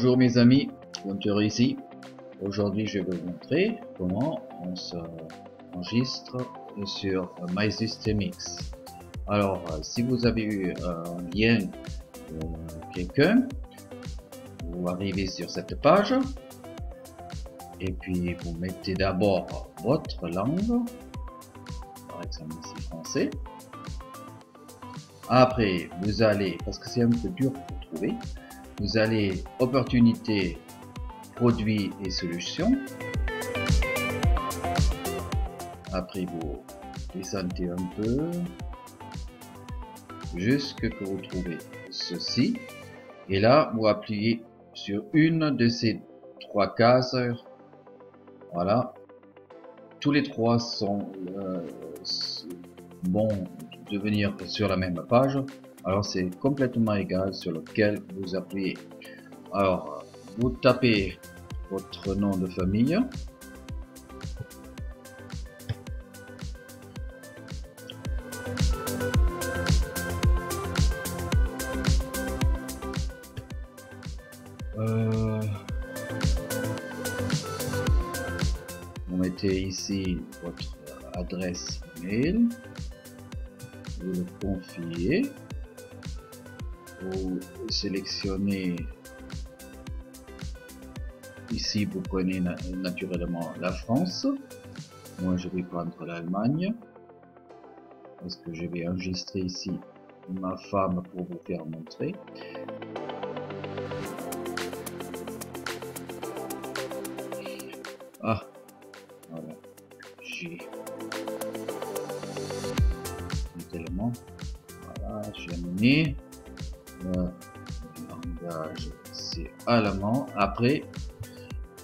Bonjour mes amis, Gunter ici. Aujourd'hui je vais vous montrer comment on s'enregistre sur MySystemX. Alors si vous avez eu un lien de quelqu'un, vous arrivez sur cette page et puis vous mettez d'abord votre langue, par exemple ici français. Après vous allez, parce que c'est un peu dur pour trouver, vous allez opportunités, produits et solutions. Après vous descendez un peu jusqu'à que vous trouvez ceci. Et là vous appuyez sur une de ces trois cases. Voilà. Tous les trois sont bons de venir sur la même page. Alors c'est complètement égal sur lequel vous appuyez. Alors vous tapez votre nom de famille. Vous mettez ici votre adresse mail. Vous le confiez. Vous sélectionnez ici, vous prenez naturellement la France. Moi je vais prendre l'Allemagne parce que je vais enregistrer ici ma femme pour vous faire montrer. Ah, voilà, j'ai élément. Voilà, j'ai amené. Le langage c'est allemand. Après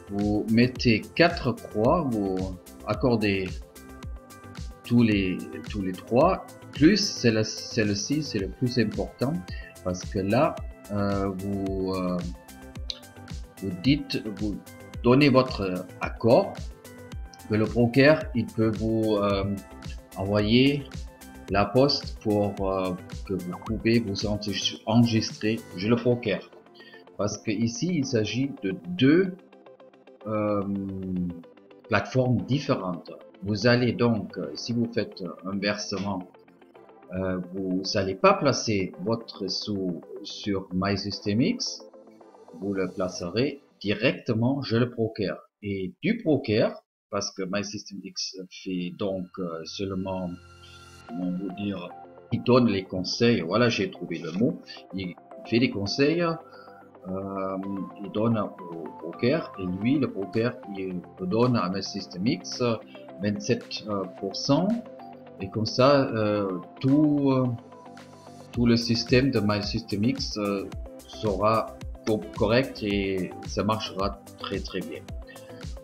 vous mettez 4 croix, vous accordez tous les trois, plus celle-ci c'est le plus important parce que là vous donnez votre accord que le broker il peut vous envoyer la poste pour que vous pouvez vous enregistrer chez le broker, parce que ici il s'agit de deux plateformes différentes. Vous allez donc, si vous faites un versement, vous n'allez pas placer votre sous sur MySystemX, vous le placerez directement chez le broker. Et du broker, parce que MySystemX fait donc seulement, comment vous dire, il donne les conseils, voilà j'ai trouvé le mot, il fait des conseils, il donne au broker, et lui le broker il donne à MySystemX 27%, et comme ça tout le système de MySystemX sera correct et ça marchera très bien.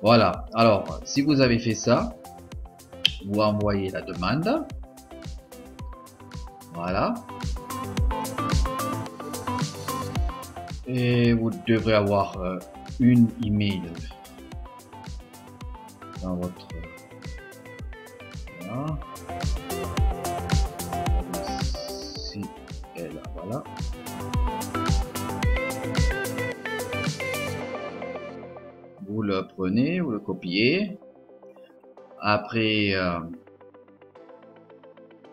Voilà, alors si vous avez fait ça, vous envoyez la demande. Voilà. Et vous devrez avoir une email dans votre... Voilà. Si elle, voilà. Vous le prenez, vous le copiez. Après,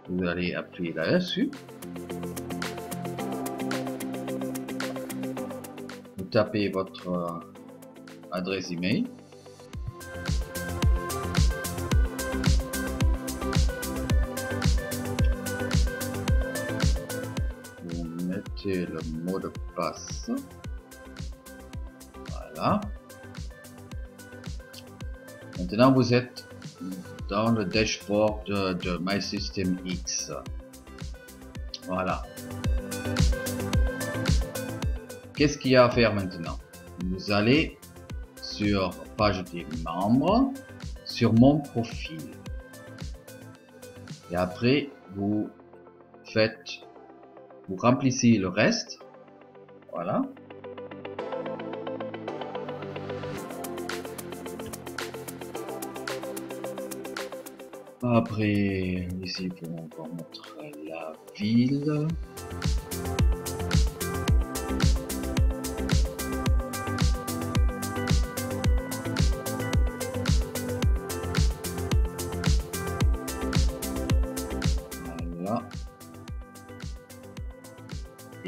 vous allez appuyer là-dessus. Vous tapez votre adresse email. Vous mettez le mot de passe. Voilà. Maintenant vous êtes dans le dashboard de MySystemX. Voilà. Qu'est-ce qu'il y a à faire maintenant? Vous allez sur page des membres, sur mon profil. Et après vous remplissez le reste. Voilà. Après, ici, on va mettre la ville.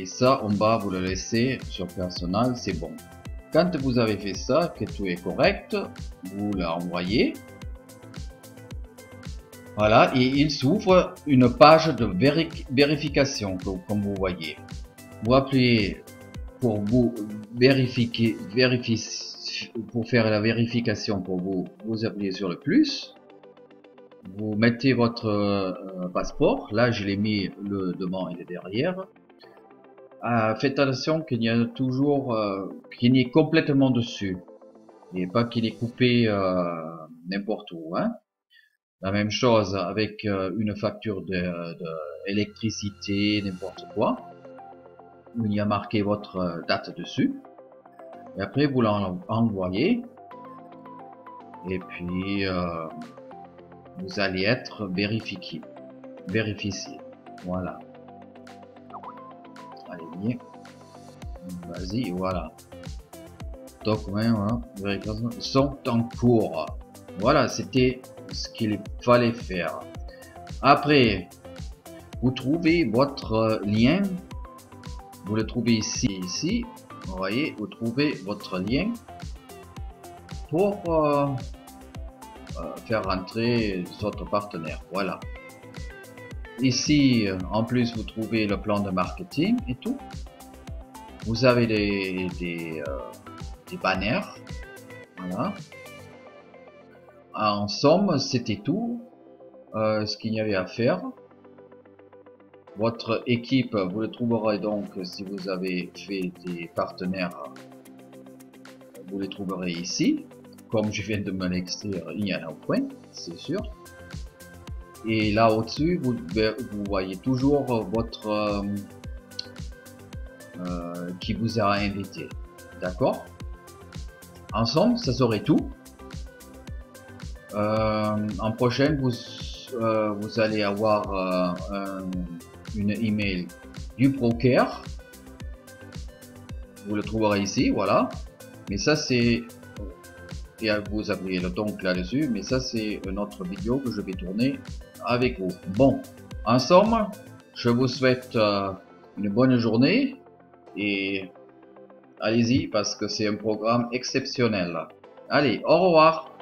Et ça, en bas, vous le laissez sur personnel, c'est bon. Quand vous avez fait ça, que tout est correct, vous l'envoyez. Voilà, et il s'ouvre une page de vérification, comme vous voyez. Vous appuyez pour vous pour faire la vérification, vous appuyez sur le plus. Vous mettez votre passeport. Là, je l'ai mis le devant et le derrière. Faites attention qu'il y a toujours qu'il est complètement dessus et pas qu'il est coupé n'importe où. Hein. La même chose avec une facture de électricité, n'importe quoi, où il y a marqué votre date dessus. Et après vous l'envoyez et puis vous allez être vérifié. Voilà. Allez, bien. Vas-y, voilà. Documents, vérification sont en cours. Voilà, c'était ce qu'il fallait faire. Après, vous trouvez votre lien. Vous le trouvez ici. Vous voyez, vous trouvez votre lien pour faire rentrer votre partenaire. Voilà. Ici, en plus, vous trouvez le plan de marketing et tout. Vous avez des banners. Voilà. En somme, c'était tout ce qu'il y avait à faire. Votre équipe, vous le trouverez donc si vous avez fait des partenaires, vous les trouverez ici. Comme je viens de me l'extraire, il y en a au point, c'est sûr. Et là au-dessus, vous voyez toujours votre qui vous a invité. D'accord? En somme, ça serait tout. En prochaine, vous allez avoir une email du broker. Vous le trouverez ici, voilà. Mais ça c'est, et vous appuyez le donc là-dessus, mais ça c'est une autre vidéo que je vais tourner avec vous. Bon, en somme, je vous souhaite une bonne journée et allez-y parce que c'est un programme exceptionnel. Allez, au revoir.